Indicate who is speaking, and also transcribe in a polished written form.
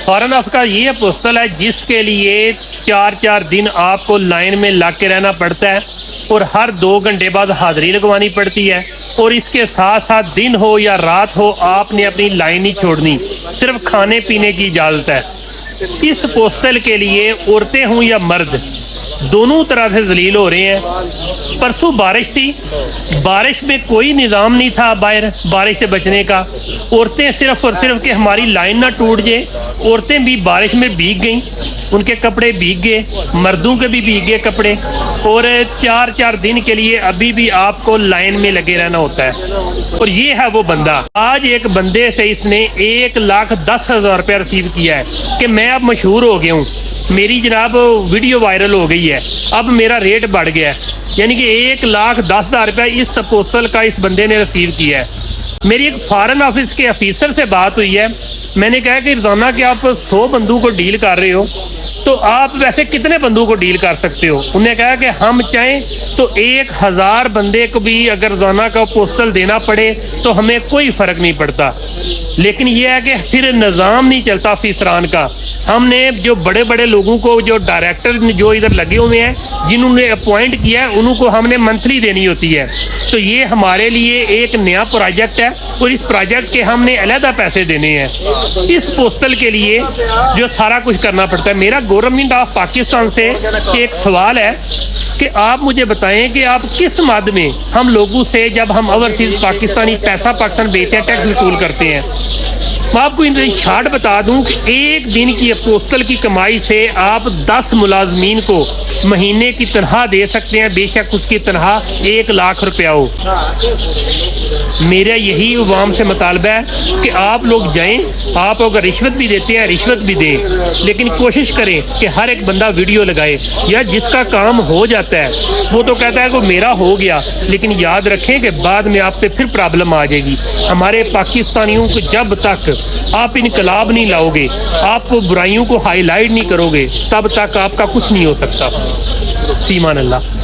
Speaker 1: Foreign of का ये postal है जिसके लिए 4-4 दिन आपको लाइन में लग के रहना पड़ता है और हर 2 घंटे बाद हाजिरी लगवानी पड़ती है, और इसके साथ साथ दिन हो या रात हो आपने अपनी लाइन नहीं छोड़नी, सिर्फ खाने पीने की इजाज़त है। इस पोस्टल के लिए औरतें हों या मर्द दोनों तरह से जलील हो रहे हैं। परसों बारिश थी, बारिश में कोई निज़ाम नहीं था बाहर बारिश से बचने का। औरतें सिर्फ और सिर्फ कि हमारी लाइन ना टूट जाए, औरतें भी बारिश में भीग गईं, उनके कपड़े भीग गए, मर्दों के भी भीग गए कपड़े, और 4-4 दिन के लिए अभी भी आपको लाइन में लगे रहना होता है। और ये है वो बंदा, आज एक बंदे से इसने 1,10,000 रुपया रिसीव किया है कि मैं अब मशहूर हो गया हूँ, मेरी जनाब वीडियो वायरल हो गई है, अब मेरा रेट बढ़ गया है। यानी कि 1,10,000 रुपया इस पोस्टल का इस बंदे ने रिसीव किया है। मेरी एक फॉरेन ऑफिस के ऑफिसर से बात हुई है, मैंने कहा कि रोजाना कि आप 100 बंदों को डील कर रहे हो, तो आप वैसे कितने बंदों को डील कर सकते हो? उन्होंने कहा कि हम चाहें तो 1,000 बंदे को भी अगर रोजाना का पोस्टल देना पड़े तो हमें कोई फ़र्क नहीं पड़ता, लेकिन यह है कि फिर निज़ाम नहीं चलता अफसरान का। हमने जो बड़े बड़े लोगों को, जो डायरेक्टर जो इधर लगे हुए हैं, जिन्होंने अपॉइंट किया है, उनको हमने मंथली देनी होती है। तो ये हमारे लिए एक नया प्रोजेक्ट है और इस प्रोजेक्ट के हमने अलहदा पैसे देने हैं। इस पोस्टल के लिए जो सारा कुछ करना पड़ता है। मेरा गवर्नमेंट ऑफ पाकिस्तान से एक सवाल है कि आप मुझे बताएं कि आप किस मद में हम लोगों से, जब हम ओवरसीज पाकिस्तानी पैसा पाकिस्तान भेजते हैं, टैक्स वसूल करते हैं। मैं आपको इन शार्ट बता दूं कि एक दिन की पोस्टल की कमाई से आप 10 मुलाजमीन को महीने की तनख्वाह दे सकते हैं, बेशक उसकी तनख्वाह 1 लाख रुपया हो। मेरा यही अवाम से मुतालबा है कि आप लोग जाएं, आप अगर रिश्वत भी देते हैं रिश्वत भी दें, लेकिन कोशिश करें कि हर एक बंदा वीडियो लगाए। या जिसका काम हो जाता है वो तो कहता है कि मेरा हो गया, लेकिन याद रखें कि बाद में आप पे फिर प्रॉब्लम आ जाएगी। हमारे पाकिस्तानियों को जब तक आप इनकलाब नहीं लाओगे, आप बुराइयों को हाईलाइट नहीं करोगे, तब तक आपका कुछ नहीं हो सकता। सीमान अल्लाह।